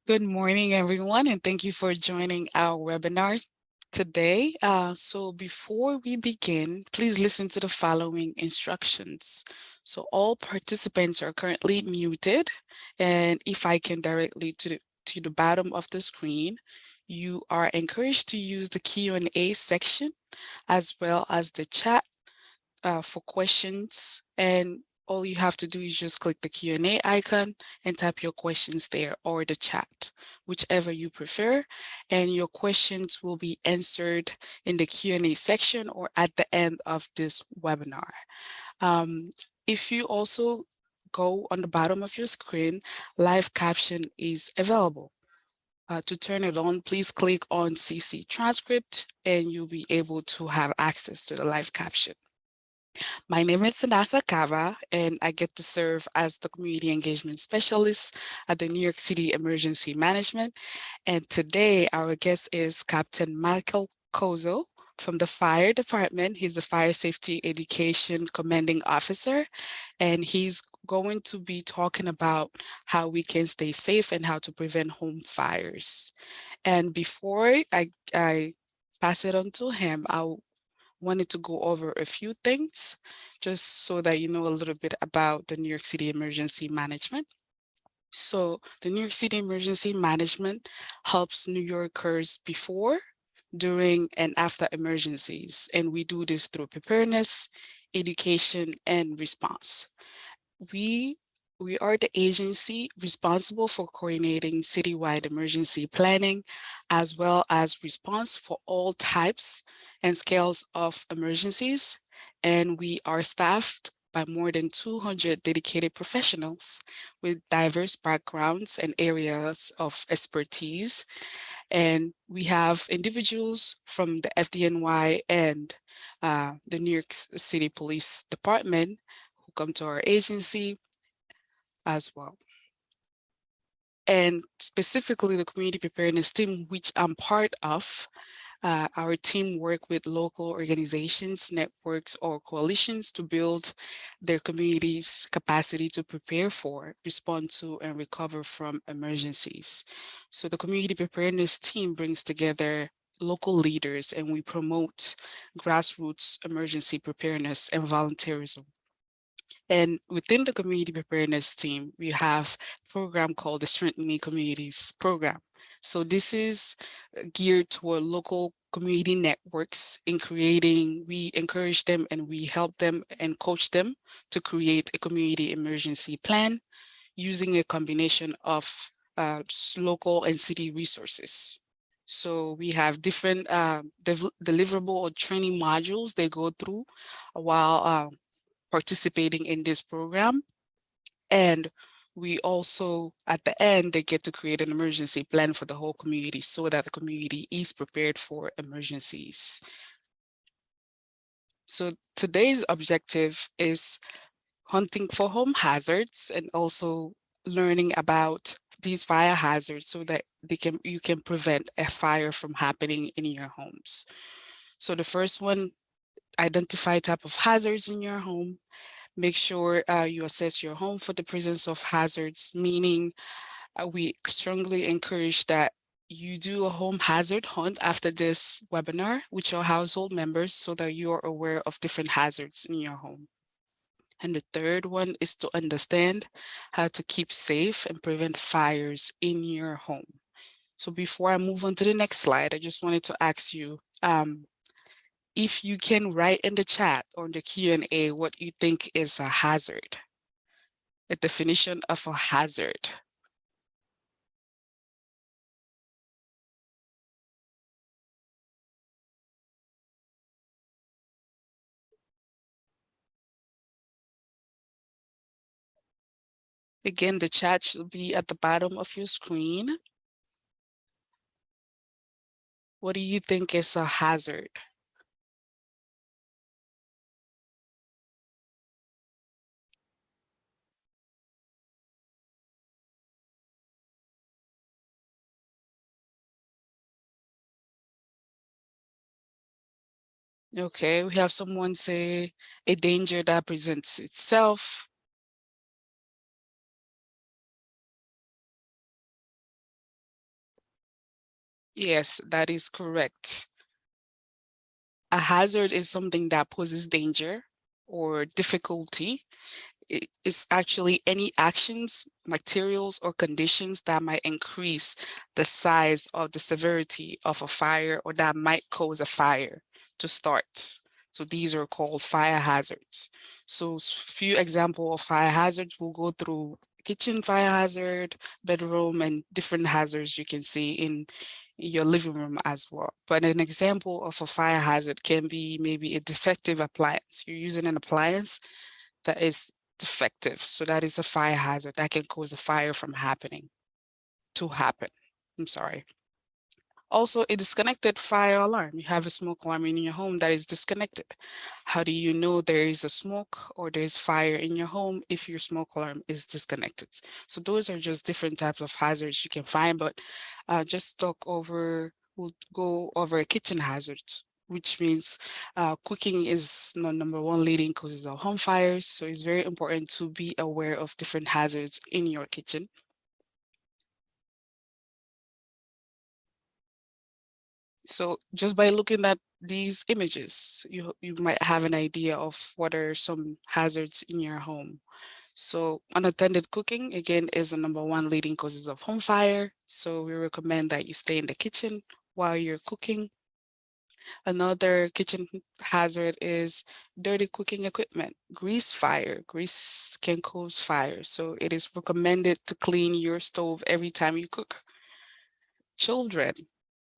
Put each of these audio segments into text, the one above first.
Good morning, everyone, and thank you for joining our webinar today. So before we begin, please listen to the following instructions. So all participants are currently muted, and if I can directly to the bottom of the screen, you are encouraged to use the Q&A section as well as the chat for questions, and all you have to do is just click the Q&A icon and type your questions there, or the chat, whichever you prefer, and your questions will be answered in the Q&A section or at the end of this webinar. If you also go on the bottom of your screen, live caption is available. To turn it on, please click on CC transcript and you'll be able to have access to the live caption. My name is Sanasa Kava, and I get to serve as the Community Engagement Specialist at the New York City Emergency Management. And today, our guest is Captain Michael Kozo from the Fire Department. He's the Fire Safety Education Commanding Officer, and he's going to be talking about how we can stay safe and how to prevent home fires. And before I pass it on to him, I wanted to go over a few things just so that you know a little bit about the New York City Emergency Management. So the New York City Emergency Management helps New Yorkers before, during, and after emergencies. And we do this through preparedness, education, and response. We we are the agency responsible for coordinating citywide emergency planning, as well as response for all types and scales of emergencies. And we are staffed by more than 200 dedicated professionals with diverse backgrounds and areas of expertise. And we have individuals from the FDNY and the New York City Police Department who come to our agency as well. And specifically the community preparedness team, which I'm part of, our team work with local organizations, networks, or coalitions to build their community's capacity to prepare for, respond to, and recover from emergencies. So the community preparedness team brings together local leaders, and we promote grassroots emergency preparedness and volunteerism. And within the community preparedness team, we have a program called the Strengthening Communities program. So this is geared toward local community networks in creating, we encourage them and we help them and coach them to create a community emergency plan using a combination of local and city resources. So we have different deliverable or training modules they go through while participating in this program. And we also, at the end, they get to create an emergency plan for the whole community so that the community is prepared for emergencies. So today's objective is hunting for home hazards and also learning about these fire hazards so that you can prevent a fire from happening in your homes. So the first one, identify type of hazards in your home. Make sure you assess your home for the presence of hazards, meaning we strongly encourage that you do a home hazard hunt after this webinar with your household members so that you are aware of different hazards in your home. And the third one is to understand how to keep safe and prevent fires in your home. So before I move on to the next slide, I just wanted to ask you, if you can write in the chat or in the Q&A what you think is a hazard, a definition of a hazard. Again, the chat should be at the bottom of your screen. What do you think is a hazard? Okay, we have someone say a danger that presents itself. Yes, that is correct. A hazard is something that poses danger or difficulty. It's actually any actions, materials, or conditions that might increase the size or the severity of a fire or that might cause a fire to start. So these are called fire hazards. So few example of fire hazards, we'll go through kitchen fire hazard, bedroom, and different hazards you can see in your living room as well. But an example of a fire hazard can be maybe a defective appliance. You're using an appliance that is defective. So that is a fire hazard that can cause a fire from happening to happen. I'm sorry. Also, a disconnected fire alarm. You have a smoke alarm in your home that is disconnected. How do you know there is a smoke or there's fire in your home if your smoke alarm is disconnected? So those are just different types of hazards you can find, but just we'll go over a kitchen hazard, which means cooking is the number one leading causes of home fires. So it's very important to be aware of different hazards in your kitchen. So just by looking at these images, you might have an idea of what are some hazards in your home. So unattended cooking, again, is the number one leading causes of home fire. So we recommend that you stay in the kitchen while you're cooking. Another kitchen hazard is dirty cooking equipment, grease fire. Grease can cause fire. So it is recommended to clean your stove every time you cook. Children,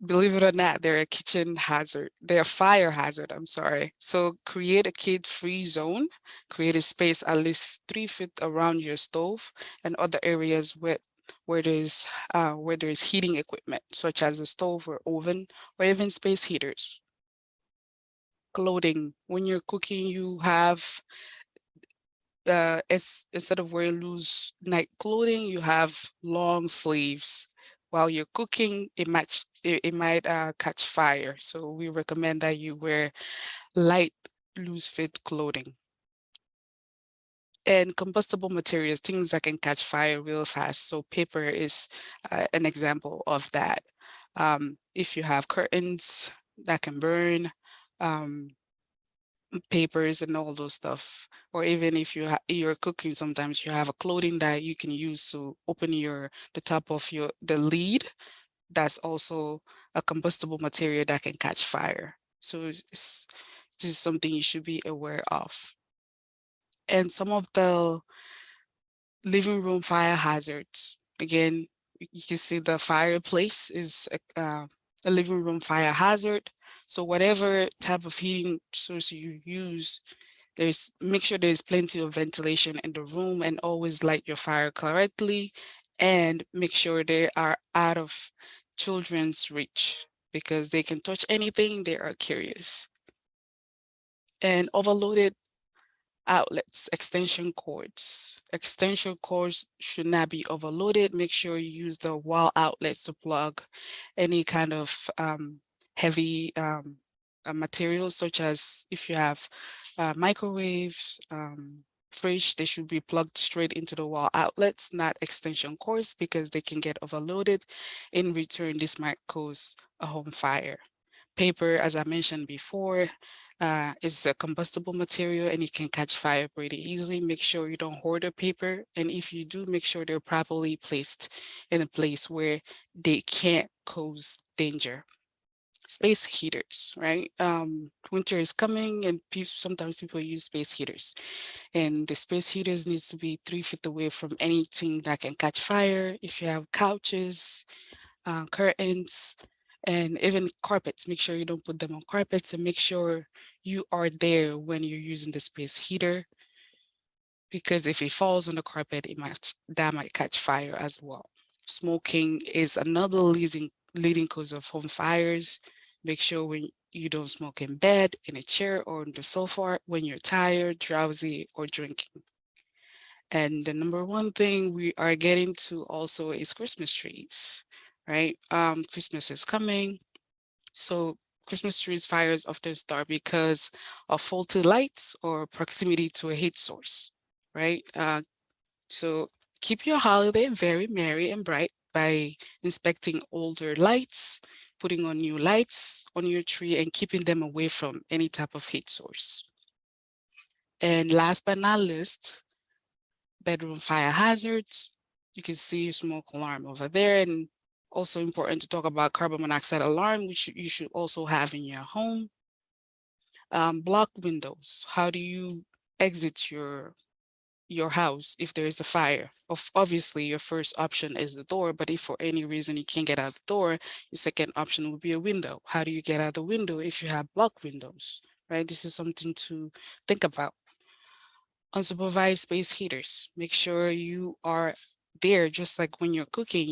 believe it or not, they're a kitchen hazard. They're a fire hazard, I'm sorry. So create a kid-free zone, create a space at least 3 feet around your stove and other areas where there's heating equipment, such as a stove or oven, or even space heaters. Clothing. When you're cooking, you have instead of wearing loose night clothing, you have long sleeves. While you're cooking, it might catch fire. So we recommend that you wear light, loose fit clothing. And combustible materials, things that can catch fire real fast. So paper is an example of that. If you have curtains that can burn, um, papers and all those stuff, or even if you're cooking, sometimes you have a clothing that you can use to open the top of the lid. That's also a combustible material that can catch fire. So this is something you should be aware of. And some of the living room fire hazards, again, you can see the fireplace is a living room fire hazard. So whatever type of heating source you use, make sure there's plenty of ventilation in the room and always light your fire correctly, and make sure they are out of children's reach because they can touch anything, they are curious. And overloaded outlets, extension cords. Extension cords should not be overloaded. Make sure you use the wall outlets to plug any kind of heavy materials, such as if you have microwaves, fridge, they should be plugged straight into the wall outlets, not extension cords, because they can get overloaded. In return, this might cause a home fire. Paper, as I mentioned before, is a combustible material and it can catch fire pretty easily. Make sure you don't hoard the paper. And if you do, make sure they're properly placed in a place where they can't cause danger. Space heaters, right? Winter is coming and sometimes people use space heaters. And the space heaters needs to be 3 feet away from anything that can catch fire. If you have couches, curtains, and even carpets. Make sure you don't put them on carpets and make sure you are there when you're using the space heater, because if it falls on the carpet, that might catch fire as well. Smoking is another leading cause of home fires. Make sure when you don't smoke in bed, in a chair, or on the sofa when you're tired, drowsy, or drinking. And the number one thing we are getting to also is Christmas trees, right? Christmas is coming. So Christmas trees fires often start because of faulty lights or proximity to a heat source, right? So keep your holiday very merry and bright by inspecting older lights, putting on new lights on your tree and keeping them away from any type of heat source. And last but not least, bedroom fire hazards. You can see your smoke alarm over there, and also important to talk about carbon monoxide alarm, which you should also have in your home. Block windows. How do you exit your house if there is a fire? Obviously, your first option is the door, but if for any reason you can't get out the door, your second option would be a window. How do you get out the window if you have block windows, right? This is something to think about. Unsupervised space heaters. Make sure you are there, just like when you're cooking,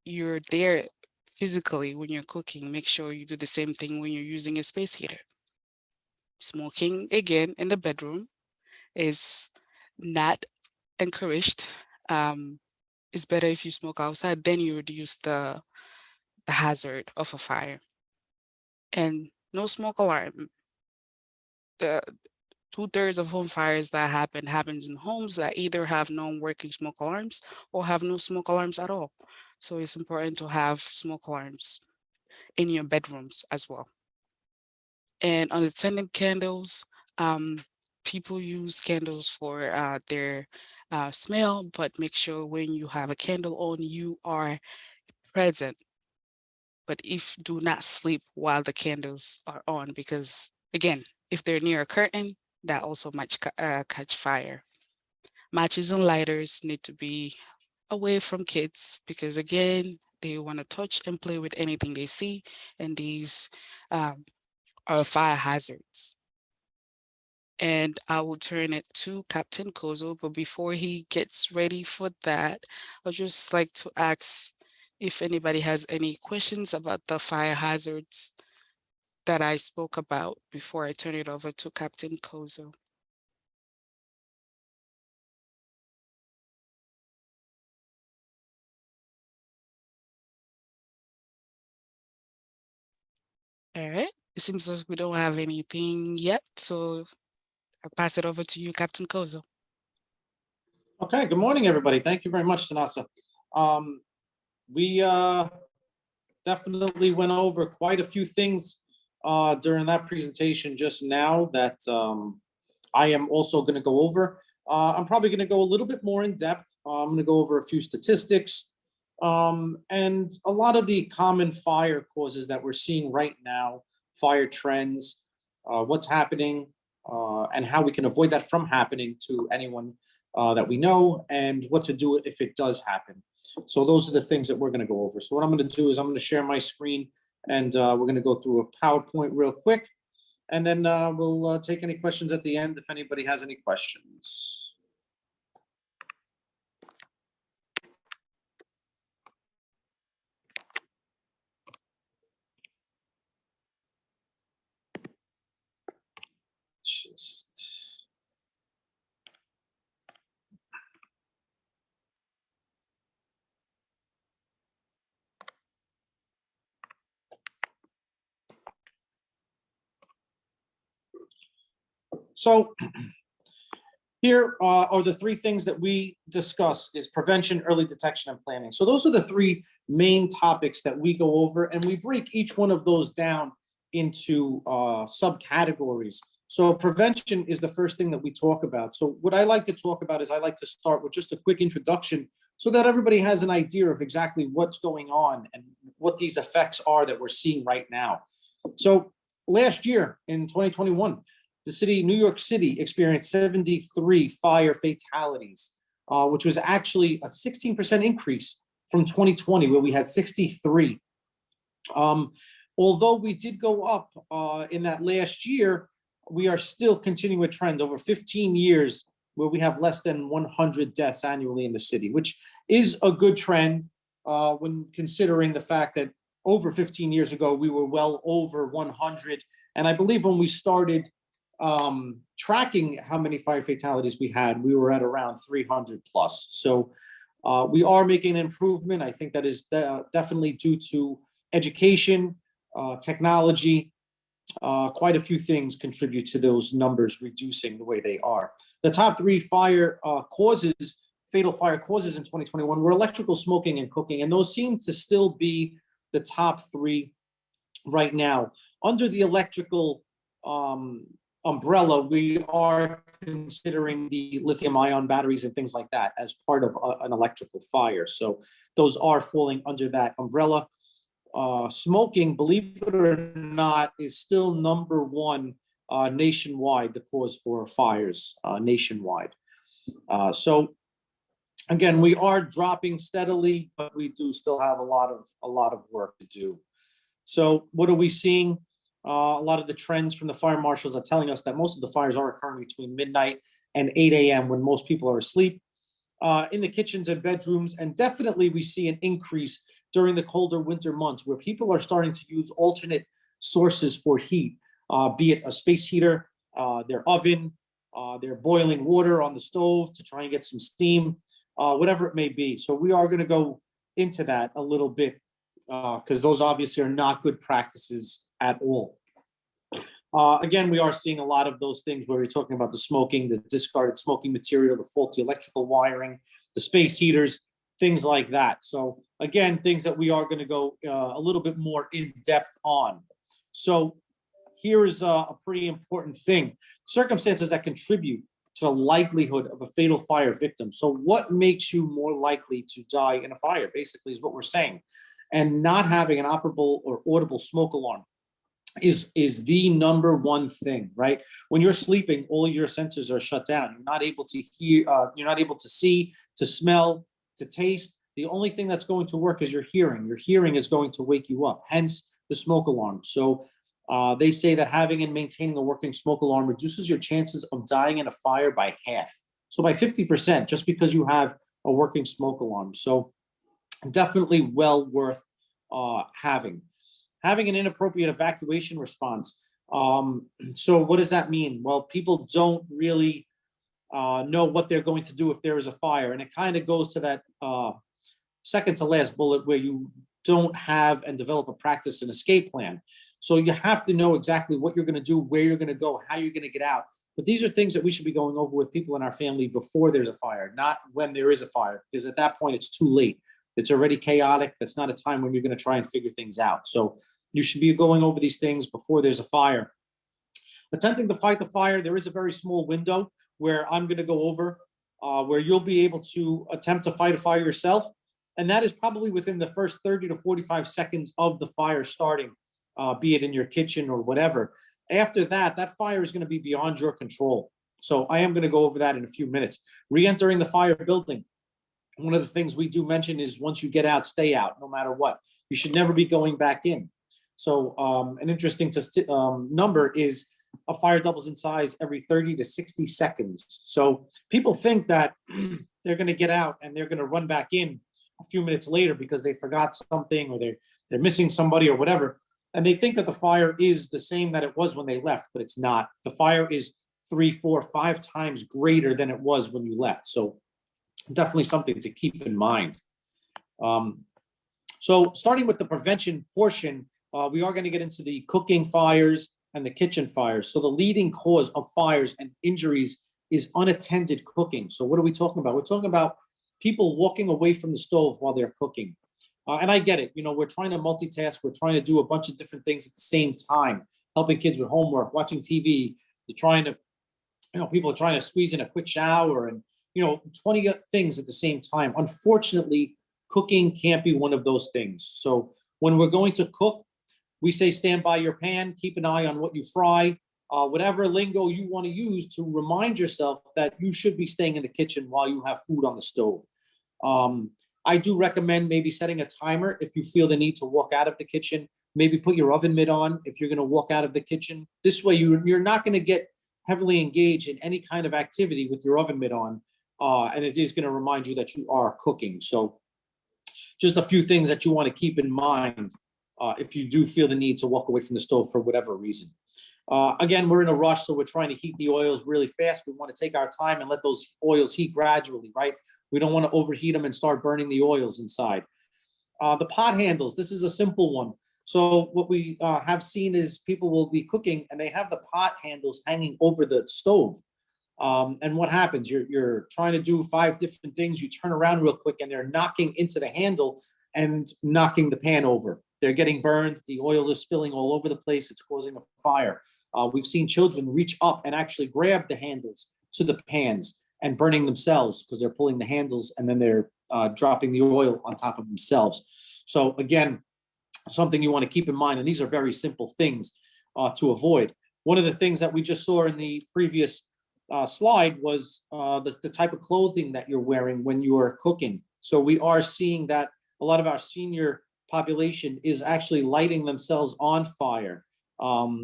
you're there physically when you're cooking. Make sure you do the same thing when you're using a space heater. Smoking, again, in the bedroom is not encouraged. It's better if you smoke outside, then you reduce the hazard of a fire. And no smoke alarm. The 2/3 of home fires that happens in homes that either have non-working smoke alarms or have no smoke alarms at all. So it's important to have smoke alarms in your bedrooms as well. And unattended candles, people use candles for their smell, but make sure when you have a candle on, you are present. But do not sleep while the candles are on, because again, if they're near a curtain, that also might catch fire. Matches and lighters need to be away from kids, because again, they want to touch and play with anything they see, and these are fire hazards. And I will turn it to Captain Kozo, but before he gets ready for that, I'd just like to ask if anybody has any questions about the fire hazards that I spoke about before I turn it over to Captain Kozo. All right, it seems like we don't have anything yet, so I'll pass it over to you, Captain Kozo. Okay, good morning, everybody. Thank you very much, Tanasa. We definitely went over quite a few things during that presentation just now that I am also going to go over. I'm probably going to go a little bit more in depth. I'm going to go over a few statistics and a lot of the common fire causes that we're seeing right now, fire trends, what's happening, and how we can avoid that from happening to anyone that we know, and what to do if it does happen. So those are the things that we're going to go over. So what I'm going to do is I'm going to share my screen, and we're going to go through a PowerPoint real quick, and then we'll take any questions at the end if anybody has any questions. So here are the three things that we discuss: is prevention, early detection, and planning. So those are the three main topics that we go over, and we break each one of those down into subcategories. So prevention is the first thing that we talk about. So what I like to talk about is I like to start with just a quick introduction so that everybody has an idea of exactly what's going on and what these effects are that we're seeing right now. So last year in 2021, New York City experienced 73 fire fatalities, which was actually a 16% increase from 2020, where we had 63. Although we did go up in that last year, we are still continuing a trend over 15 years where we have less than 100 deaths annually in the city, which is a good trend when considering the fact that over 15 years ago, we were well over 100. And I believe when we started tracking how many fire fatalities we had, we were at around 300 plus. So we are making an improvement. I think that is definitely due to education, technology. Quite a few things contribute to those numbers reducing the way they are. The top three fatal fire causes in 2021 were electrical, smoking, and cooking. And those seem to still be the top three right now. Under the electrical umbrella, we are considering the lithium ion batteries and things like that as part of an electrical fire. So those are falling under that umbrella. Smoking, believe it or not, is still number one nationwide, the cause for fires nationwide. So again, we are dropping steadily, but we do still have a lot of work to do. So what are we seeing? A lot of the trends from the fire marshals are telling us that most of the fires are occurring between midnight and 8 a.m. when most people are asleep, in the kitchens and bedrooms. And definitely we see an increase during the colder winter months where people are starting to use alternate sources for heat, be it a space heater, their oven, their boiling water on the stove to try and get some steam, whatever it may be. So we are going to go into that a little bit because those obviously are not good practices at all. Again, we are seeing a lot of those things where we're talking about the smoking, the discarded smoking material, the faulty electrical wiring, the space heaters, things like that. So again, things that we are going to go a little bit more in depth on. So here is a pretty important thing: circumstances that contribute to the likelihood of a fatal fire victim. So what makes you more likely to die in a fire, basically, is what we're saying. And not having an operable or audible smoke alarm is the number one thing, right? When you're sleeping, all of your senses are shut down. You're not able to hear, you're not able to see, to smell, to taste. The only thing that's going to work is your hearing. Your hearing is going to wake you up, hence the smoke alarm. So they say that having and maintaining a working smoke alarm reduces your chances of dying in a fire by half. So by 50%, just because you have a working smoke alarm. So definitely well worth having. Having an inappropriate evacuation response. So what does that mean? Well, people don't really know what they're going to do if there is a fire. And it kind of goes to that second to last bullet where you don't have and develop a practice and escape plan. So you have to know exactly what you're going to do, where you're going to go, how you're going to get out. But these are things that we should be going over with people in our family before there's a fire, not when there is a fire, because at that point it's too late. It's already chaotic. That's not a time when you're going to try and figure things out. So you should be going over these things before there's a fire. Attempting to fight the fire, there is a very small window where I'm going to go over, where you'll be able to attempt to fight a fire yourself. And that is probably within the first 30 to 45 seconds of the fire starting, be it in your kitchen or whatever. After that, that fire is going to be beyond your control. So I am going to go over that in a few minutes. Re-entering the fire building. One of the things we do mention is once you get out, stay out, no matter what. You should never be going back in. So an interesting number is a fire doubles in size every 30 to 60 seconds. So people think that they're going to get out and they're going to run back in a few minutes later because they forgot something or they're missing somebody or whatever. And they think that the fire is the same that it was when they left, but it's not. The fire is 3, 4, 5 times greater than it was when you left. So definitely something to keep in mind. So starting with the prevention portion, we are going to get into the cooking fires and the kitchen fires. So the leading cause of fires and injuries is unattended cooking. So what are we talking about? We're talking about people walking away from the stove while they're cooking. And I get it. We're trying to multitask. We're trying to do a bunch of different things at the same time, helping kids with homework, watching TV. They're trying to, people are trying to squeeze in a quick shower and, 20 things at the same time. Unfortunately, cooking can't be one of those things. So when we're going to cook, we say stand by your pan, keep an eye on what you fry, whatever lingo you want to use to remind yourself that you should be staying in the kitchen while you have food on the stove. I do recommend maybe setting a timer if you feel the need to walk out of the kitchen. Maybe put your oven mitt on if you're going to walk out of the kitchen. This way you're not going to get heavily engaged in any kind of activity with your oven mitt on, and it is going to remind you that you are cooking. So just a few things that you want to keep in mind if you do feel the need to walk away from the stove for whatever reason. Again, we're in a rush, so we're trying to heat the oils really fast. We want to take our time and let those oils heat gradually, right? We don't want to overheat them and start burning the oils inside. The pot handles, this is a simple one. So what we have seen is people will be cooking and they have the pot handles hanging over the stove. And what happens? You're trying to do 5 different things. You turn around real quick and they're knocking into the handle and knocking the pan over. they're getting burned. The oil is spilling all over the place. It's causing a fire. We've seen children reach up and actually grab the handles to the pans and burning themselves because they're pulling the handles and then they're dropping the oil on top of themselves. So again, something you want to keep in mind, and these are very simple things to avoid. One of the things that we just saw in the previous slide was the type of clothing that you're wearing when you are cooking. So we are seeing that a lot of our senior population is actually lighting themselves on fire.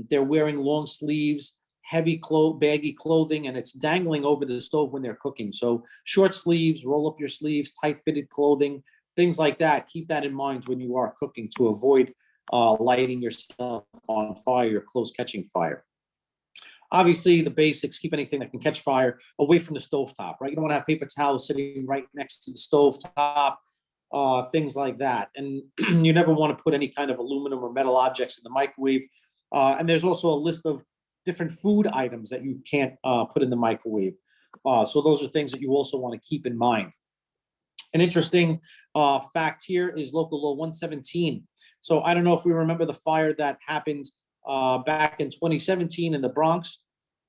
They're wearing long sleeves, heavy baggy clothing, and it's dangling over the stove when they're cooking. So short sleeves, roll up your sleeves, tight fitted clothing, things like that. Keep that in mind when you are cooking to avoid lighting yourself on fire, your clothes catching fire. Obviously, the basics, keep anything that can catch fire away from the stovetop, right? You don't want to have paper towels sitting right next to the stovetop, things like that. And you never want to put any kind of aluminum or metal objects in the microwave. And there's also a list of different food items that you can't put in the microwave. So those are things that you also want to keep in mind. An interesting fact here is Local Law 117. So I don't know if we remember the fire that happened back in 2017 in the Bronx.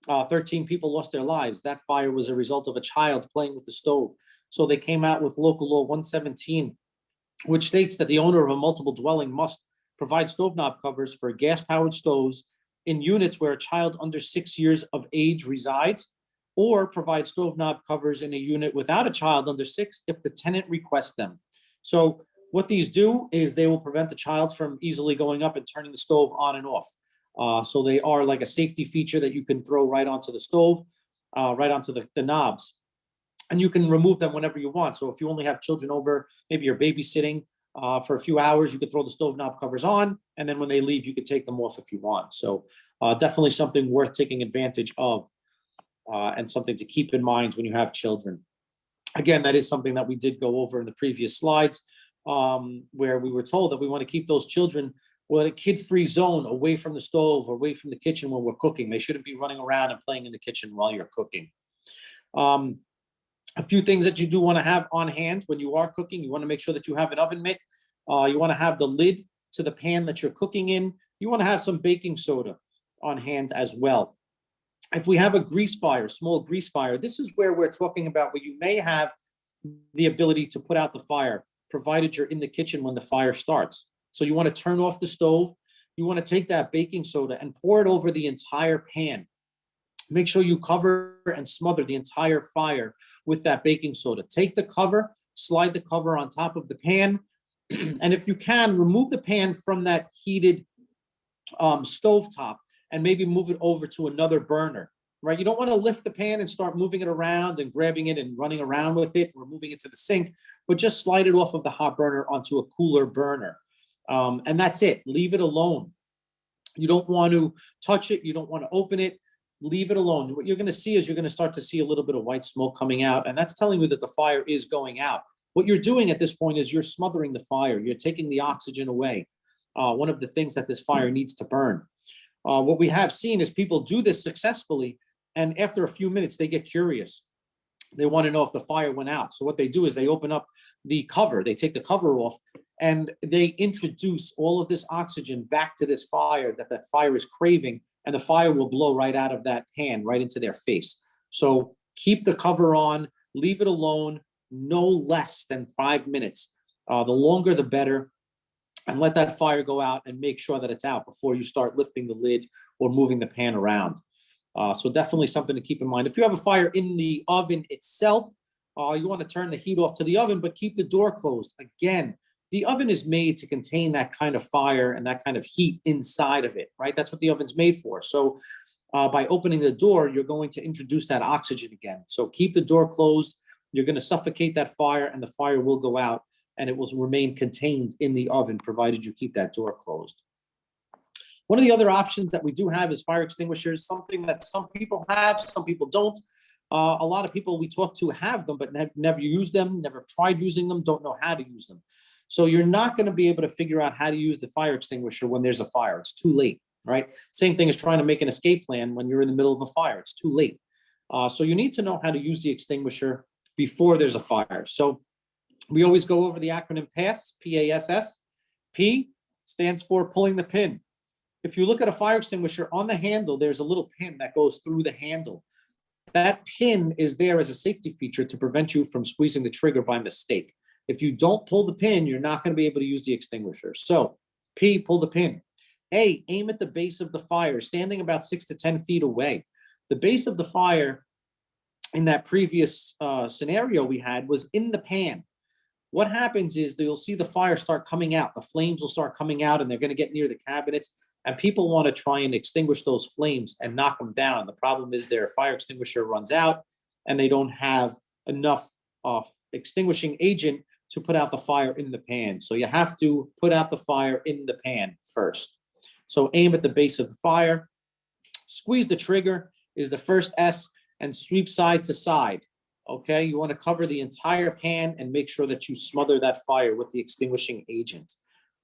13 people lost their lives. That fire was a result of a child playing with the stove. So they came out with Local Law 117, which states that the owner of a multiple dwelling must provide stove knob covers for gas-powered stoves in units where a child under 6 years of age resides, or provide stove knob covers in a unit without a child under 6 if the tenant requests them. So what these do is they will prevent the child from easily going up and turning the stove on and off. So they are like a safety feature that you can throw right onto the stove, right onto the knobs. And you can remove them whenever you want. So if you only have children over, maybe you're babysitting for a few hours, you could throw the stove knob covers on, and then when they leave, you could take them off if you want. So definitely something worth taking advantage of, and something to keep in mind when you have children. Again, that is something that we did go over in the previous slides, where we were told that we want to keep those children in a kid-free zone away from the stove or away from the kitchen when we're cooking. They shouldn't be running around and playing in the kitchen while you're cooking. A few things that you do want to have on hand when you are cooking. You want to make sure that you have an oven mitt. You want to have the lid to the pan that you're cooking in. You want to have some baking soda on hand as well. If we have a grease fire, small grease fire, this is where we're talking about where you may have the ability to put out the fire, provided you're in the kitchen when the fire starts. So you want to turn off the stove. You want to take that baking soda and pour it over the entire pan. Make sure you cover and smother the entire fire with that baking soda. Take the cover, slide the cover on top of the pan, and if you can, remove the pan from that heated stove top and maybe move it over to another burner, right? You don't want to lift the pan and start moving it around and grabbing it and running around with it or moving it to the sink, but just slide it off of the hot burner onto a cooler burner. And that's it. Leave it alone. You don't want to touch it. You don't want to open it. Leave it alone. What you're going to see is you're going to start to see a little bit of white smoke coming out, and that's telling you that the fire is going out. What you're doing at this point is you're smothering the fire. You're taking the oxygen away. One of the things that this fire needs to burn. What we have seen is people do this successfully, and after a few minutes, they get curious. They want to know if the fire went out. So what they do is they open up the cover. They take the cover off, and they introduce all of this oxygen back to this fire that fire is craving, and the fire will blow right out of that pan, right into their face. So keep the cover on, leave it alone, no less than 5 minutes. The longer, the better. And let that fire go out and make sure that it's out before you start lifting the lid or moving the pan around. So definitely something to keep in mind. If you have a fire in the oven itself, you want to turn the heat off to the oven, but keep the door closed. Again, the oven is made to contain that kind of fire and that kind of heat inside of it, right? That's what the oven's made for. So by opening the door, you're going to introduce that oxygen again. So keep the door closed. You're going to suffocate that fire, and the fire will go out, and it will remain contained in the oven, provided you keep that door closed. One of the other options that we do have is fire extinguishers, something that some people have, some people don't. A lot of people we talk to have them, but never used them, never tried using them, don't know how to use them. So you're not going to be able to figure out how to use the fire extinguisher when there's a fire. It's too late, right? Same thing as trying to make an escape plan when you're in the middle of a fire. It's too late. So you need to know how to use the extinguisher before there's a fire. So we always go over the acronym PASS, P-A-S-S. P stands for pulling the pin. If you look at a fire extinguisher on the handle, there's a little pin that goes through the handle. That pin is there as a safety feature to prevent you from squeezing the trigger by mistake. If you don't pull the pin, you're not going to be able to use the extinguisher. So P, pull the pin. A, aim at the base of the fire, standing about 6 to 10 feet away. The base of the fire in that previous scenario we had was in the pan. What happens is that you'll see the fire start coming out. The flames will start coming out and they're going to get near the cabinets. And people want to try and extinguish those flames and knock them down. The problem is their fire extinguisher runs out and they don't have enough extinguishing agent to put out the fire in the pan. So you have to put out the fire in the pan first. So aim at the base of the fire. Squeeze the trigger is the first S, and sweep side to side. Okay, you want to cover the entire pan and make sure that you smother that fire with the extinguishing agent.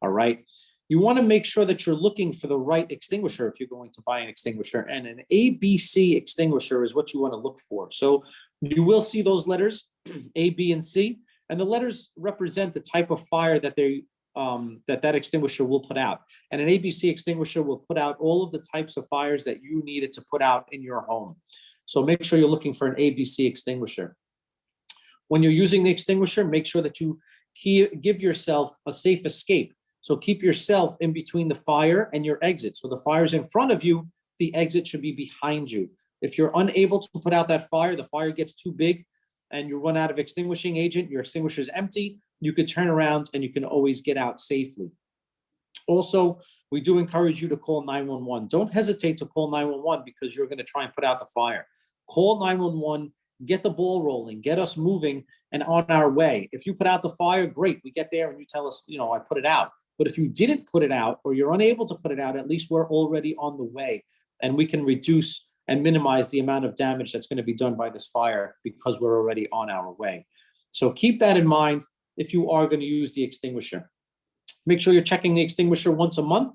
All right. You want to make sure that you're looking for the right extinguisher if you're going to buy an extinguisher, and an ABC extinguisher is what you want to look for. So you will see those letters A, B, and C, and the letters represent the type of fire that that extinguisher will put out. And an ABC extinguisher will put out all of the types of fires that you needed to put out in your home. So make sure you're looking for an ABC extinguisher. When you're using the extinguisher, make sure that you give yourself a safe escape. So keep yourself in between the fire and your exit. So the fire's in front of you, the exit should be behind you. If you're unable to put out that fire, the fire gets too big and you run out of extinguishing agent, your extinguisher is empty, you could turn around and you can always get out safely. Also, we do encourage you to call 911. Don't hesitate to call 911 because you're going to try and put out the fire. Call 911, get the ball rolling, get us moving and on our way. If you put out the fire, great. We get there and you tell us, I put it out. But if you didn't put it out or you're unable to put it out, at least we're already on the way and we can reduce and minimize the amount of damage that's going to be done by this fire because we're already on our way. So keep that in mind if you are going to use the extinguisher. Make sure you're checking the extinguisher once a month.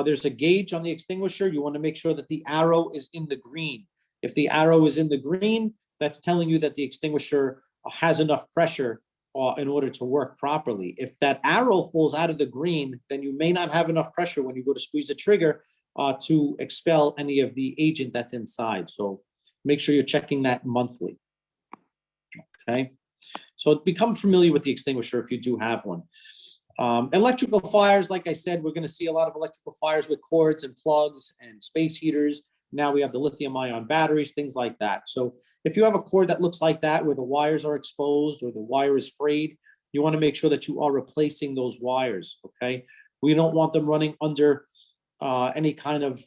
There's a gauge on the extinguisher. You want to make sure that the arrow is in the green. If the arrow is in the green, that's telling you that the extinguisher has enough pressure in order to work properly. If that arrow falls out of the green, then you may not have enough pressure when you go to squeeze the trigger to expel any of the agent that's inside. So make sure you're checking that monthly. Okay. So become familiar with the extinguisher if you do have one. Electrical fires, like I said, we're going to see a lot of electrical fires with cords and plugs and space heaters. Now we have the lithium-ion batteries, things like that. So if you have a cord that looks like that, where the wires are exposed or the wire is frayed, you want to make sure that you are replacing those wires, okay? We don't want them running under any kind of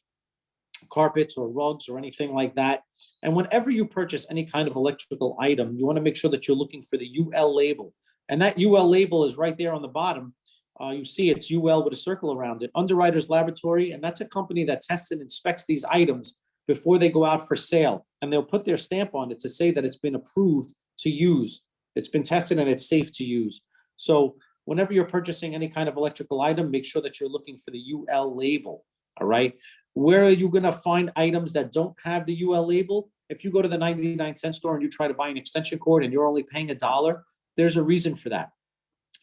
carpets or rugs or anything like that. And whenever you purchase any kind of electrical item, you want to make sure that you're looking for the UL label. And that UL label is right there on the bottom. You see it's UL with a circle around it, Underwriters Laboratory, and that's a company that tests and inspects these items before they go out for sale. And they'll put their stamp on it to say that it's been approved to use. It's been tested and it's safe to use. So whenever you're purchasing any kind of electrical item, make sure that you're looking for the UL label, all right? Where are you gonna find items that don't have the UL label? If you go to the 99-cent store and you try to buy an extension cord and you're only paying $1, there's a reason for that.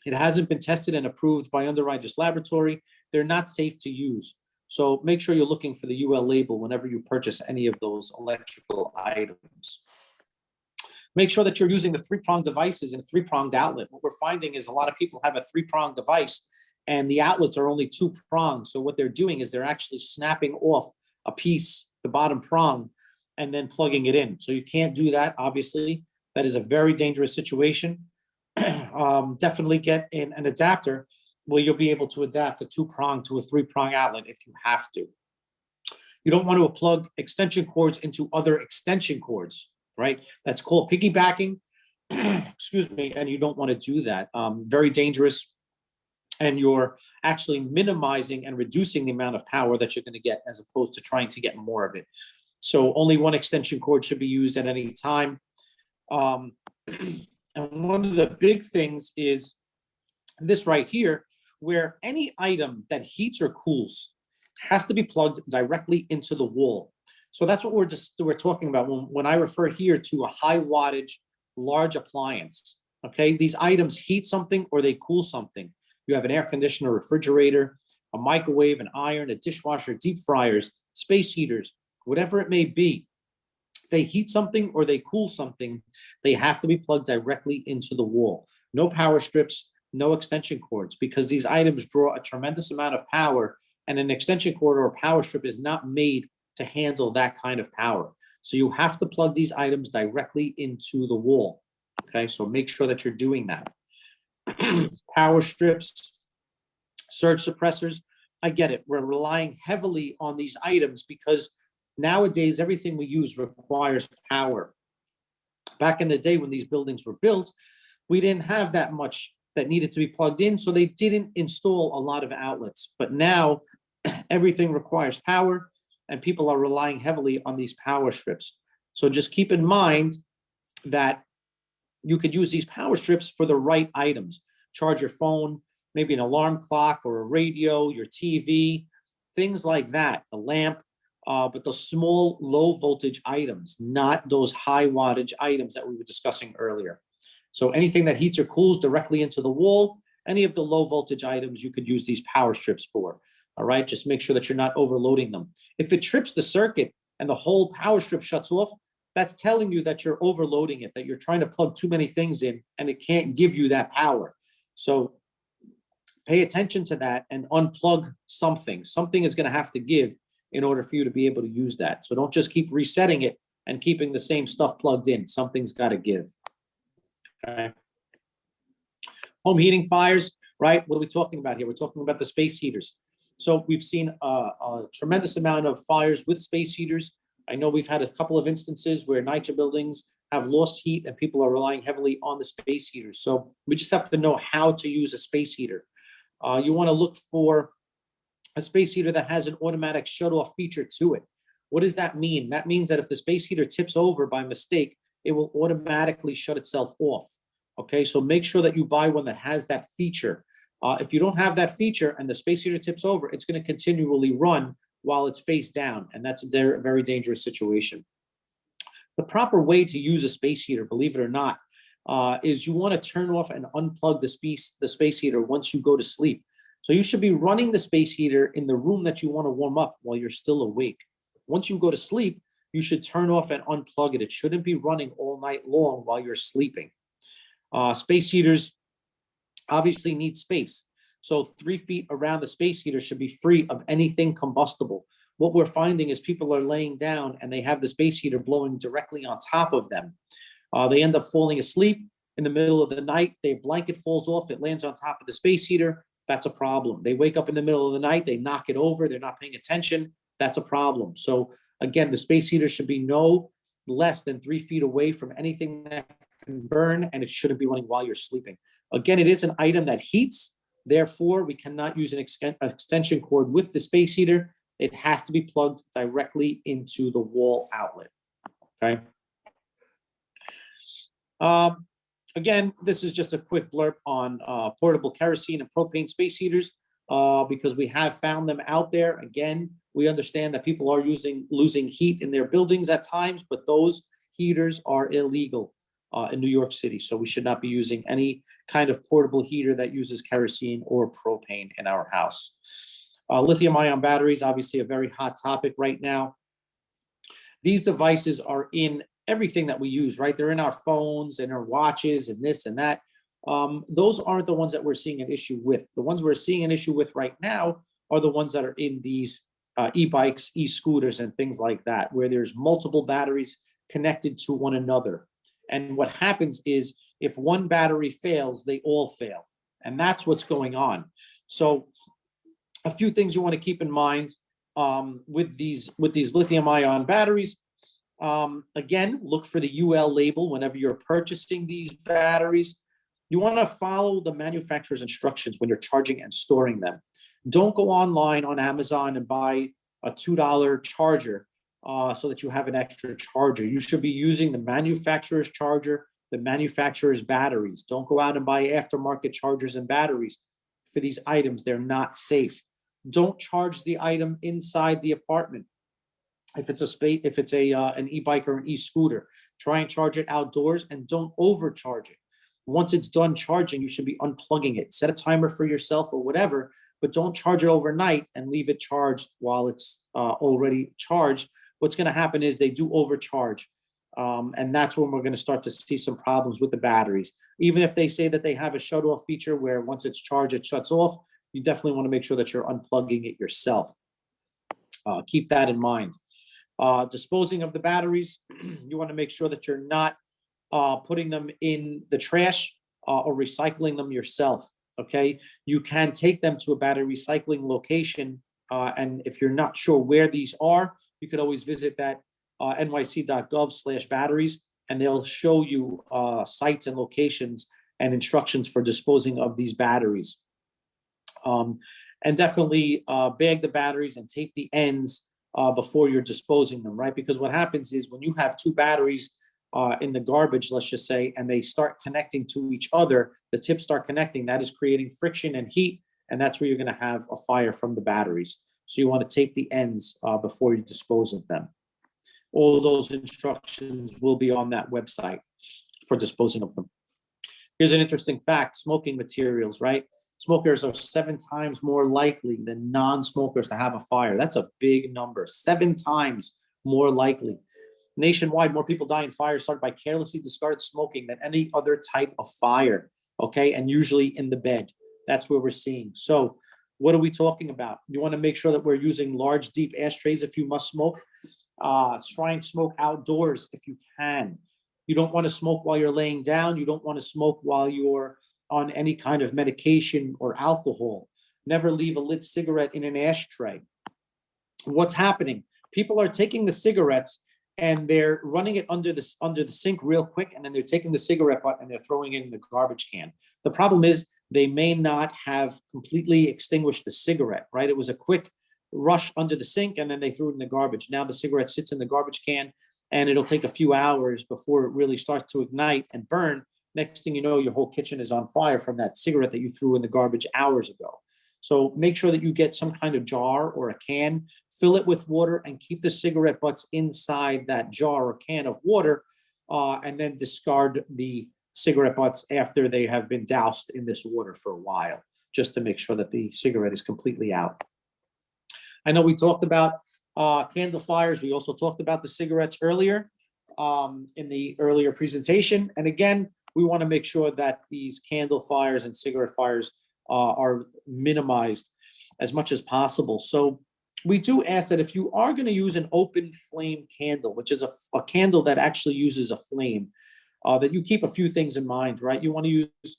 It hasn't been tested and approved by Underwriters Laboratory. They're not safe to use. So make sure you're looking for the UL label whenever you purchase any of those electrical items. Make sure that you're using the 3-pronged devices and a 3-pronged outlet. What we're finding is a lot of people have a 3-pronged device and the outlets are only 2 prongs. So what they're doing is they're actually snapping off a piece, the bottom prong, and then plugging it in. So you can't do that, obviously. That is a very dangerous situation. Definitely get in an adapter where you'll be able to adapt a 2-prong to a 3-prong outlet if you have to. You don't want to plug extension cords into other extension cords, right? That's called piggybacking. Excuse me, and you don't want to do that. Very dangerous, and you're actually minimizing and reducing the amount of power that you're going to get as opposed to trying to get more of it. So only one extension cord should be used at any time. And one of the big things is this right here, where any item that heats or cools has to be plugged directly into the wall. So that's what we're talking about when I refer here to a high wattage, large appliance. Okay, these items heat something or they cool something. You have an air conditioner, refrigerator, a microwave, an iron, a dishwasher, deep fryers, space heaters, whatever it may be, they heat something or they cool something, they have to be plugged directly into the wall. No power strips, no extension cords, because these items draw a tremendous amount of power, and an extension cord or a power strip is not made to handle that kind of power. So you have to plug these items directly into the wall. Okay, so make sure that you're doing that. Power strips, surge suppressors, I get it. We're relying heavily on these items because nowadays everything we use requires power. Back in the day when these buildings were built, we didn't have that much that needed to be plugged in, so they didn't install a lot of outlets. But now everything requires power, and people are relying heavily on these power strips. So just keep in mind that you could use these power strips for the right items. Charge your phone, maybe an alarm clock or a radio, your TV, things like that, a lamp, but the small low voltage items, not those high wattage items that we were discussing earlier. So anything that heats or cools directly into the wall, any of the low voltage items you could use these power strips for. All right, just make sure that you're not overloading them. If it trips the circuit and the whole power strip shuts off, that's telling you that you're overloading it, that you're trying to plug too many things in and it can't give you that power. So pay attention to that and unplug something. Something is going to have to give in order for you to be able to use that. So don't just keep resetting it and keeping the same stuff plugged in. Something's got to give. Okay. Home heating fires, right? What are we talking about here? We're talking about the space heaters. So we've seen a tremendous amount of fires with space heaters. I know we've had a couple of instances where NYCHA buildings have lost heat and people are relying heavily on the space heaters. So we just have to know how to use a space heater. You want to look for a space heater that has an automatic shut-off feature to it. What does that mean? That means that if the space heater tips over by mistake, it will automatically shut itself off. Okay, so make sure that you buy one that has that feature. If you don't have that feature and the space heater tips over, it's going to continually run while it's face down, and that's a very dangerous situation. The proper way to use a space heater, believe it or not, is you want to turn off and unplug the space heater once you go to sleep. So you should be running the space heater in the room that you want to warm up while you're still awake. Once you go to sleep, you should turn off and unplug it. It shouldn't be running all night long while you're sleeping. Space heaters obviously need space. So 3 feet around the space heater should be free of anything combustible. What we're finding is people are laying down and they have the space heater blowing directly on top of them. They end up falling asleep in the middle of the night. Their blanket falls off. It lands on top of the space heater. That's a problem. They wake up in the middle of the night. They knock it over. They're not paying attention. That's a problem. So again, the space heater should be no less than 3 feet away from anything that can burn, and it shouldn't be running while you're sleeping. Again, it is an item that heats. Therefore, we cannot use an extension cord with the space heater. It has to be plugged directly into the wall outlet. Okay. Again, this is just a quick blurb on portable kerosene and propane space heaters because we have found them out there. Again, we understand that people are losing heat in their buildings at times, but those heaters are illegal in New York City. So we should not be using any kind of portable heater that uses kerosene or propane in our house. Lithium-ion batteries, obviously a very hot topic right now. These devices are in everything that we use, right? They're in our phones and our watches and this and that. Those aren't the ones that we're seeing an issue with. The ones we're seeing an issue with right now are the ones that are in these e-bikes, e-scooters, and things like that, where there's multiple batteries connected to one another. And what happens is if one battery fails, they all fail. And that's what's going on. So a few things you want to keep in mind with these lithium-ion batteries. Again, look for the UL label whenever you're purchasing these batteries. You want to follow the manufacturer's instructions when you're charging and storing them. Don't go online on Amazon and buy a $2 charger so that you have an extra charger. You should be using the manufacturer's charger, the manufacturer's batteries. Don't go out and buy aftermarket chargers and batteries for these items. They're not safe. Don't charge the item inside the apartment. If it's an e-bike or an e-scooter, try and charge it outdoors and don't overcharge it. Once it's done charging, you should be unplugging it. Set a timer for yourself or whatever, but don't charge it overnight and leave it charged while it's already charged. What's going to happen is they do overcharge. And that's when we're going to start to see some problems with the batteries. Even if they say that they have a shut off feature where once it's charged, it shuts off, you definitely want to make sure that you're unplugging it yourself. Keep that in mind. Disposing of the batteries, you want to make sure that you're not putting them in the trash or recycling them yourself. Okay, you can take them to a battery recycling location, and if you're not sure where these are, you could always visit that nyc.gov/batteries, and they'll show you sites and locations and instructions for disposing of these batteries. And definitely bag the batteries and tape the ends before you're disposing them, right? Because what happens is when you have two batteries in the garbage, let's just say, and they start connecting to each other, the tips start connecting, that is creating friction and heat, and that's where you're going to have a fire from the batteries. So you want to tape the ends before you dispose of them. All of those instructions will be on that website for disposing of them. Here's an interesting fact: smoking materials, right? Smokers are 7 times more likely than non-smokers to have a fire. That's a big number, 7 times more likely. Nationwide, more people die in fires started by carelessly discarded smoking than any other type of fire, okay? And usually in the bed. That's where we're seeing. So what are we talking about? You want to make sure that we're using large, deep ashtrays if you must smoke. Try and smoke outdoors if you can. You don't want to smoke while you're laying down. You don't want to smoke while you're on any kind of medication or alcohol. Never leave a lit cigarette in an ashtray. What's happening? People are taking the cigarettes and they're running it under the sink real quick, and then they're taking the cigarette butt and they're throwing it in the garbage can. The problem is they may not have completely extinguished the cigarette, right? It was a quick rush under the sink and then they threw it in the garbage. Now the cigarette sits in the garbage can and it'll take a few hours before it really starts to ignite and burn. Next thing you know, your whole kitchen is on fire from that cigarette that you threw in the garbage hours ago. So make sure that you get some kind of jar or a can, fill it with water, and keep the cigarette butts inside that jar or can of water, and then discard the cigarette butts after they have been doused in this water for a while, just to make sure that the cigarette is completely out. I know we talked about candle fires. We also talked about the cigarettes earlier in the earlier presentation. And again, we want to make sure that these candle fires and cigarette fires are minimized as much as possible. So we do ask that if you are going to use an open flame candle, which is a candle that actually uses a flame, that you keep a few things in mind, right? You want to use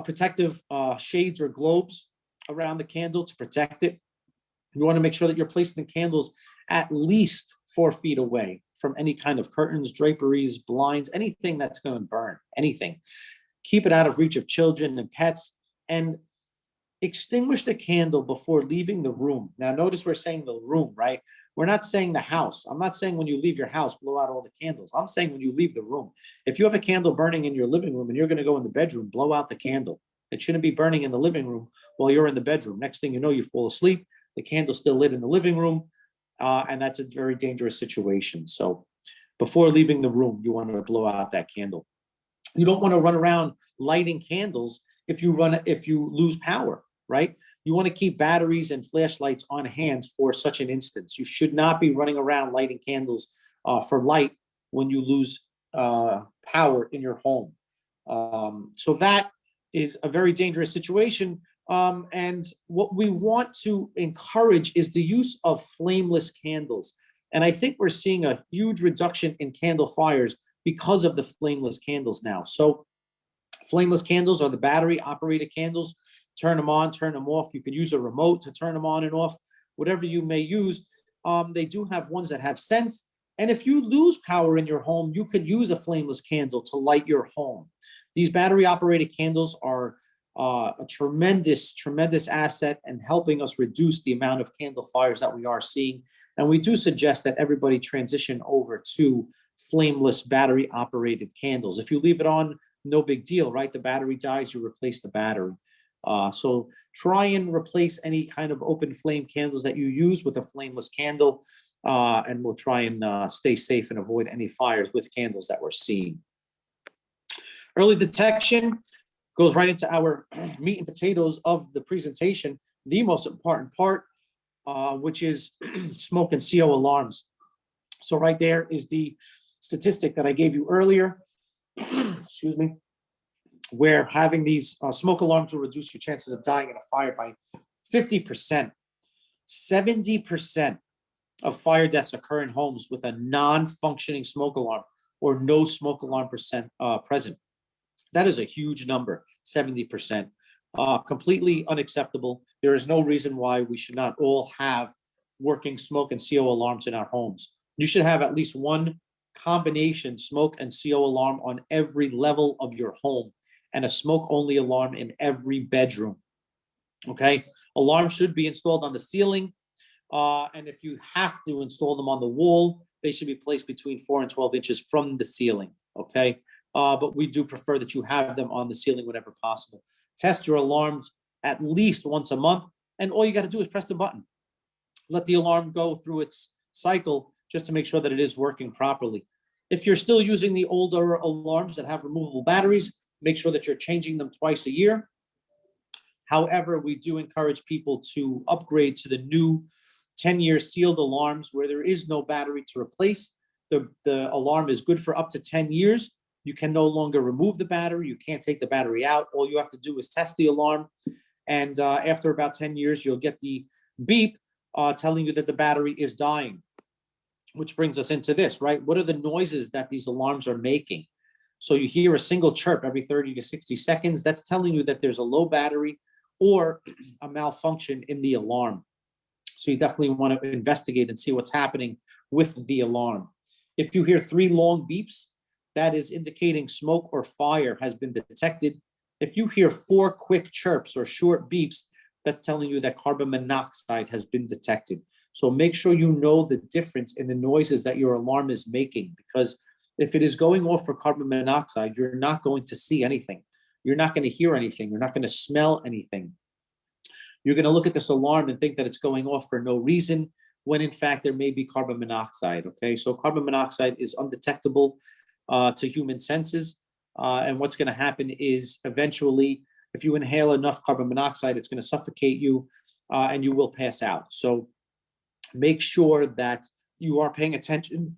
protective shades or globes around the candle to protect it. You want to make sure that you're placing the candles at least 4 feet away from any kind of curtains, draperies, blinds, anything that's going to burn, anything. Keep it out of reach of children and pets, and extinguish the candle before leaving the room. Now, notice we're saying the room, right? We're not saying the house. I'm not saying when you leave your house, blow out all the candles. I'm saying when you leave the room. If you have a candle burning in your living room and you're going to go in the bedroom, blow out the candle. It shouldn't be burning in the living room while you're in the bedroom. Next thing you know, you fall asleep. The candle's still lit in the living room, and that's a very dangerous situation. So before leaving the room, you want to blow out that candle. You don't want to run around lighting candles if you lose power, right? You want to keep batteries and flashlights on hand for such an instance. You should not be running around lighting candles for light when you lose power in your home. So that is a very dangerous situation. And what we want to encourage is the use of flameless candles. And I think we're seeing a huge reduction in candle fires because of the flameless candles now. So flameless candles are the battery operated candles. Turn them on, turn them off. You could use a remote to turn them on and off, whatever you may use. They do have ones that have sense. And if you lose power in your home, you could use a flameless candle to light your home. These battery operated candles are a tremendous asset in helping us reduce the amount of candle fires that we are seeing. And we do suggest that everybody transition over to flameless battery operated candles. If you leave it on, no big deal, right? The battery dies, you replace the battery. So try and replace any kind of open flame candles that you use with a flameless candle, and we'll try and stay safe and avoid any fires with candles that we're seeing. Early detection. Goes right into our meat and potatoes of the presentation, the most important part, which is smoke and CO alarms. So right there is the statistic that I gave you earlier, excuse me, where having these smoke alarms will reduce your chances of dying in a fire by 50%. 70% of fire deaths occur in homes with a non-functioning smoke alarm or no smoke alarm present. That is a huge number, 70%. Completely unacceptable. There is no reason why we should not all have working smoke and CO alarms in our homes. You should have at least one combination smoke and CO alarm on every level of your home and a smoke only alarm in every bedroom. Okay, alarms should be installed on the ceiling. And if you have to install them on the wall, they should be placed between 4 and 12 inches from the ceiling. Okay, but we do prefer that you have them on the ceiling whenever possible. Test your alarms at least once a month, and all you got to do is press the button. Let the alarm go through its cycle just to make sure that it is working properly. If you're still using the older alarms that have removable batteries, make sure that you're changing them twice a year. However, we do encourage people to upgrade to the new 10-year sealed alarms where there is no battery to replace. The alarm is good for up to 10 years. You can no longer remove the battery. You can't take the battery out. All you have to do is test the alarm. And after about 10 years, you'll get the beep telling you that the battery is dying, which brings us into this, right? What are the noises that these alarms are making? So you hear a single chirp every 30 to 60 seconds. That's telling you that there's a low battery or a malfunction in the alarm. So you definitely want to investigate and see what's happening with the alarm. If you hear 3 long beeps, that is indicating smoke or fire has been detected. If you hear 4 quick chirps or short beeps, that's telling you that carbon monoxide has been detected. So make sure you know the difference in the noises that your alarm is making, because if it is going off for carbon monoxide, you're not going to see anything. You're not going to hear anything. You're not going to smell anything. You're going to look at this alarm and think that it's going off for no reason, when in fact there may be carbon monoxide. Okay, so carbon monoxide is undetectable to human senses. And what's going to happen is eventually, if you inhale enough carbon monoxide, it's going to suffocate you and you will pass out. So make sure that you are paying attention,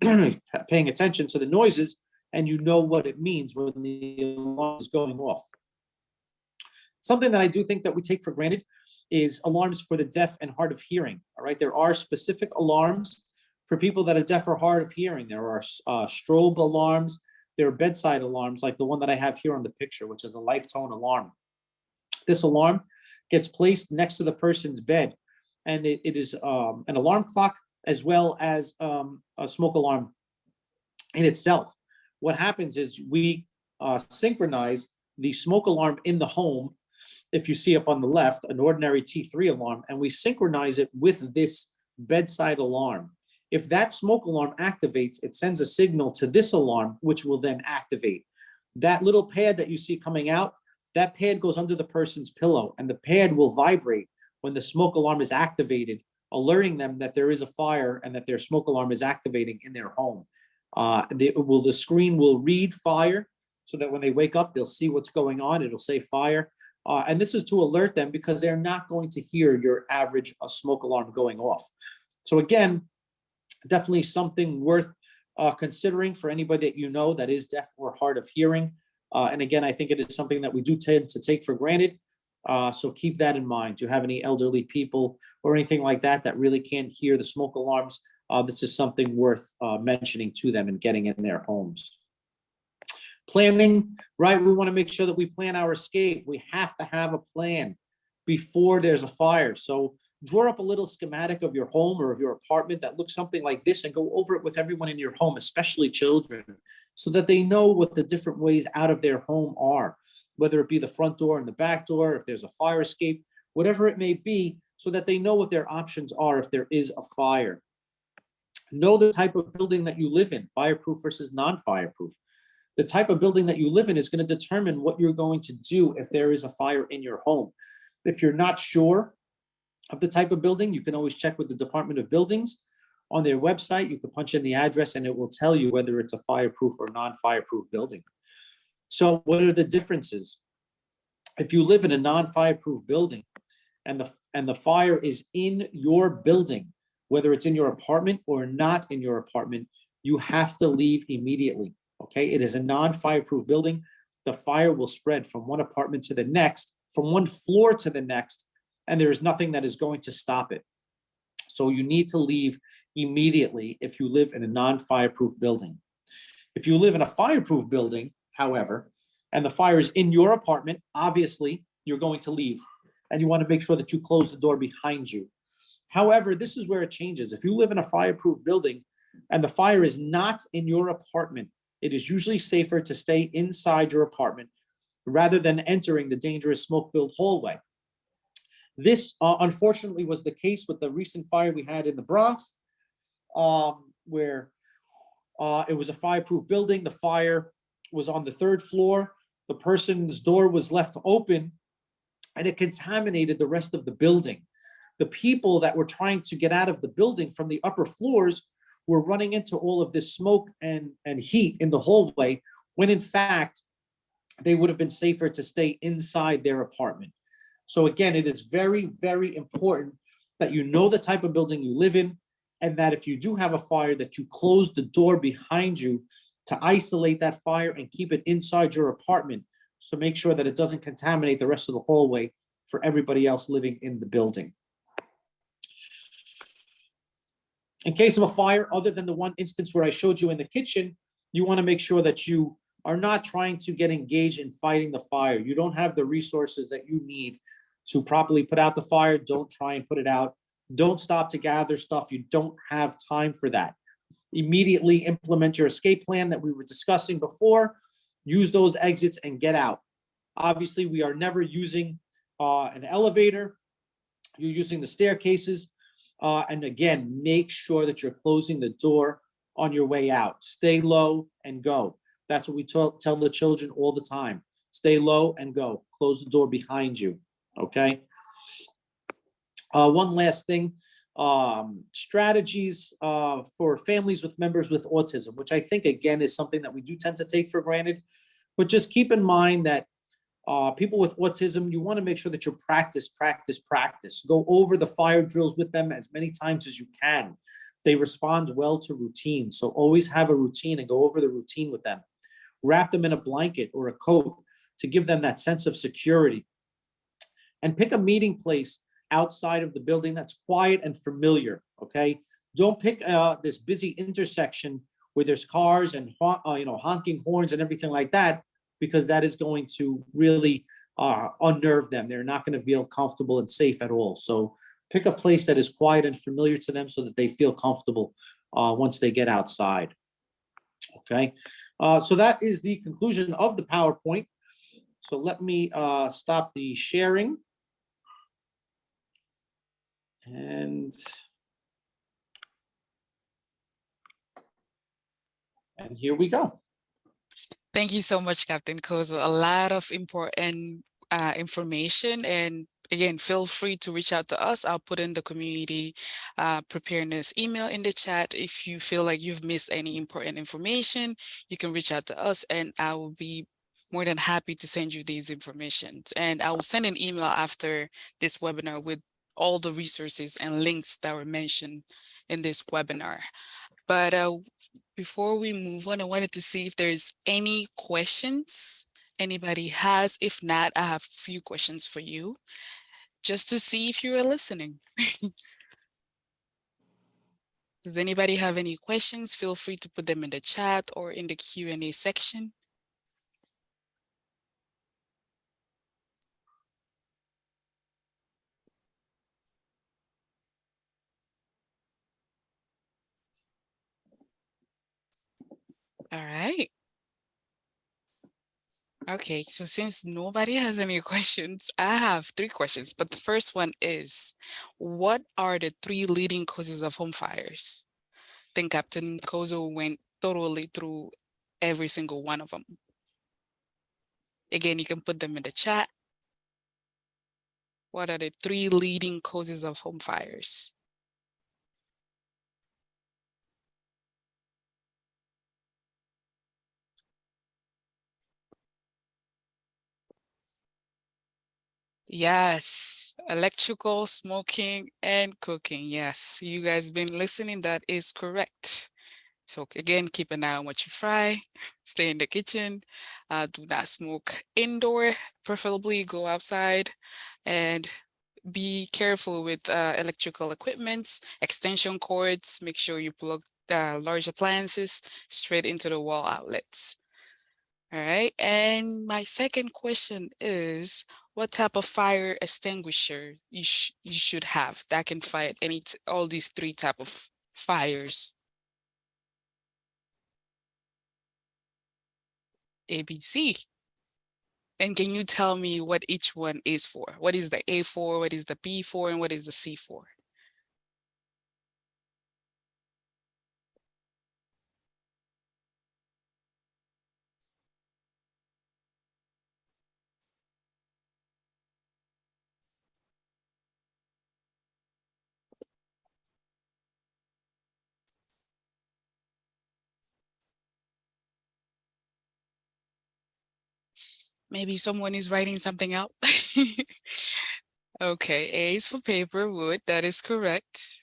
paying attention to the noises, and you know what it means when the alarm is going off. Something that I do think that we take for granted is alarms for the deaf and hard of hearing. All right, there are specific alarms for people that are deaf or hard of hearing. There are strobe alarms. There are bedside alarms, like the one that I have here on the picture, which is a life tone alarm. This alarm gets placed next to the person's bed, and it is an alarm clock as well as a smoke alarm in itself. What happens is we synchronize the smoke alarm in the home. If you see up on the left, an ordinary T3 alarm, and we synchronize it with this bedside alarm. If that smoke alarm activates, it sends a signal to this alarm, which will then activate. That little pad that you see coming out, that pad goes under the person's pillow, and the pad will vibrate when the smoke alarm is activated, alerting them that there is a fire and that their smoke alarm is activating in their home. The screen will read fire, so that when they wake up, they'll see what's going on. It'll say fire. And this is to alert them, because they're not going to hear your average smoke alarm going off. So again, definitely something worth considering for anybody that you know that is deaf or hard of hearing. And again, I think it is something that we do tend to take for granted. So keep that in mind. Do you have any elderly people or anything like that that really can't hear the smoke alarms? This is something worth mentioning to them and getting in their homes. Planning, right? We want to make sure that we plan our escape. We have to have a plan before there's a fire. So draw up a little schematic of your home or of your apartment that looks something like this, and go over it with everyone in your home, especially children, so that they know what the different ways out of their home are, whether it be the front door and the back door, if there's a fire escape, whatever it may be, so that they know what their options are if there is a fire. Know the type of building that you live in, fireproof versus non-fireproof. The type of building that you live in is going to determine what you're going to do if there is a fire in your home. If you're not sure of the type of building, you can always check with the Department of Buildings on their website. You can punch in the address and it will tell you whether it's a fireproof or non-fireproof building. So what are the differences? if you live in a non-fireproof building and the fire is in your building, whether it's in your apartment or not in your apartment, you have to leave immediately. Okay, it is a non-fireproof building. The fire will spread from one apartment to the next, from one floor to the next, and there is nothing that is going to stop it. So you need to leave immediately if you live in a non-fireproof building. If you live in a fireproof building, however, and the fire is in your apartment, obviously you're going to leave and you want to make sure that you close the door behind you. However, this is where it changes. If you live in a fireproof building and the fire is not in your apartment, it is usually safer to stay inside your apartment rather than entering the dangerous smoke-filled hallway. This, unfortunately, was the case with the recent fire we had in the Bronx, where it was a fireproof building. The fire was on the third floor. The person's door was left open, and it contaminated the rest of the building. The people that were trying to get out of the building from the upper floors were running into all of this smoke and heat in the hallway, when in fact, they would have been safer to stay inside their apartment. So again, it is very, very important that you know the type of building you live in, and that if you do have a fire, that you close the door behind you to isolate that fire and keep it inside your apartment. So make sure that it doesn't contaminate the rest of the hallway for everybody else living in the building. In case of a fire, other than the one instance where I showed you in the kitchen, you want to make sure that you are not trying to get engaged in fighting the fire. You don't have the resources that you need to properly put out the fire. Don't try and put it out. Don't stop to gather stuff. You don't have time for that. Immediately implement your escape plan that we were discussing before. Use those exits and get out. Obviously, we are never using an elevator. You're using the staircases. And again, make sure that you're closing the door on your way out. Stay low and go. That's what we tell the children all the time. Stay low and go. Close the door behind you. Okay. One last thing, strategies for families with members with autism, which I think, again, is something that we do tend to take for granted. But just keep in mind that people with autism, you want to make sure that you practice. Go over the fire drills with them as many times as you can. They respond well to routine. So always have a routine and go over the routine with them. Wrap them in a blanket or a coat to give them that sense of security. And pick a meeting place outside of the building that's quiet and familiar, okay? Don't pick this busy intersection where there's cars and honking horns and everything like that, because that is going to really unnerve them. They're not going to feel comfortable and safe at all. So pick a place that is quiet and familiar to them so that they feel comfortable once they get outside. Okay, so that is the conclusion of the PowerPoint. So let me stop the sharing. And here we go. Thank you so much, Captain Kozo. A lot of important information. And again, feel free to reach out to us. I'll put in the community preparedness email in the chat. If you feel like you've missed any important information, you can reach out to us and I will be more than happy to send you these information. And I will send an email after this webinar with all the resources and links that were mentioned in this webinar. But before we move on, I wanted to see if there's any questions anybody has. If not, I have a few questions for you just to see if you are listening. Does anybody have any questions? Feel free to put them in the chat or in the Q&A section. All right. Okay, so since nobody has any questions, I have 3 questions, but the first one is, what are the 3 leading causes of home fires? I think Captain Kozo went thoroughly through every single one of them. Again, you can put them in the chat. What are the 3 leading causes of home fires? Yes, electrical, smoking, and cooking. Yes, you guys been listening. That is correct. So again, keep an eye on what you fry. Stay in the kitchen. Do not smoke indoor. Preferably go outside, and be careful with electrical equipments, extension cords. Make sure you plug large appliances straight into the wall outlets. All right. And my second question is, what type of fire extinguisher you should have that can fight all these three type of fires? ABC. And can you tell me what each one is for? What is the A for? What is the B for? And what is the C for? Maybe someone is writing something out. Okay, A is for paper, wood. That is correct.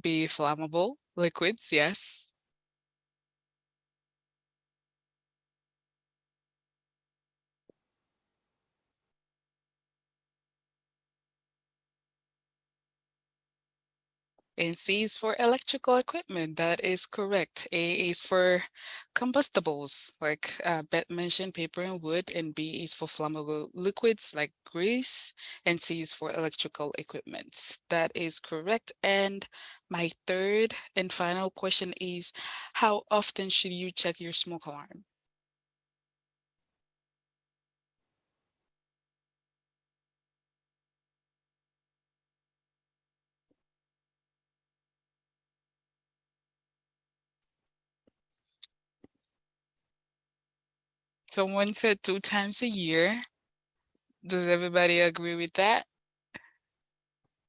B, flammable, liquids, yes. And C is for electrical equipment. That is correct. A is for combustibles, like Beth mentioned, paper and wood. And B is for flammable liquids like grease. And C is for electrical equipment. That is correct. And my third and final question is, how often should you check your smoke alarm? Someone said 2 times a year. Does everybody agree with that?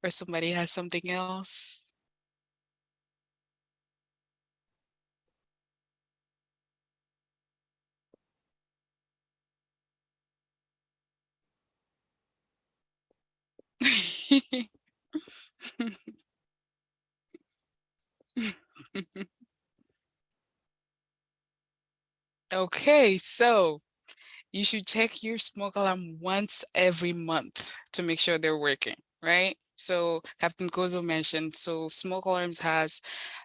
Or somebody has something else? Okay, so you should check your smoke alarm once every month to make sure they're working, right? So Captain Kozo mentioned, so smoke alarms has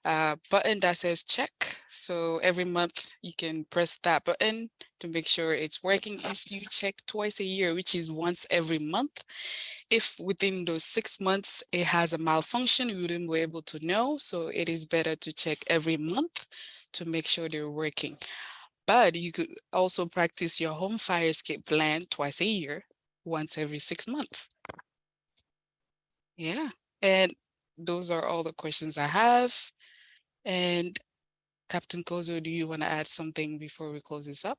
a button that says check. So every month you can press that button to make sure it's working. If you check twice a year, which is once every month, if within those 6 months it has a malfunction, you wouldn't be able to know. So it is better to check every month to make sure they're working. But you could also practice your home fire escape plan twice a year, once every 6 months. Yeah. And those are all the questions I have. And Captain Kozo, do you want to add something before we close this up?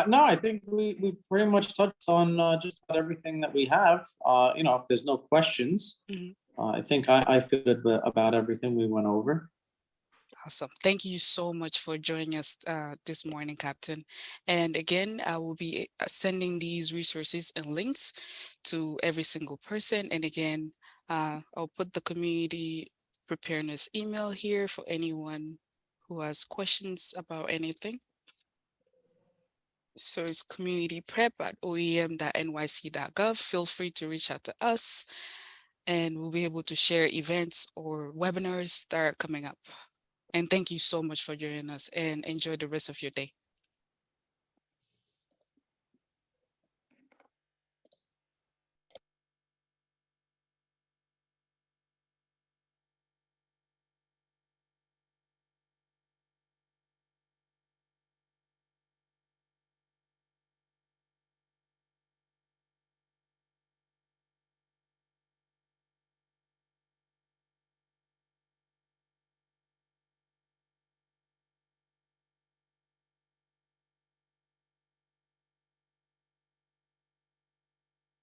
No, I think we pretty much touched on just about everything that we have. If there's no questions, Mhm. I think I feel good about everything we went over. Awesome. Thank you so much for joining us this morning, Captain. And again, I will be sending these resources and links to every single person. And again, I'll put the community preparedness email here for anyone who has questions about anything. So it's communityprep@oem.nyc.gov. Feel free to reach out to us, and we'll be able to share events or webinars that are coming up. And thank you so much for joining us, and enjoy the rest of your day.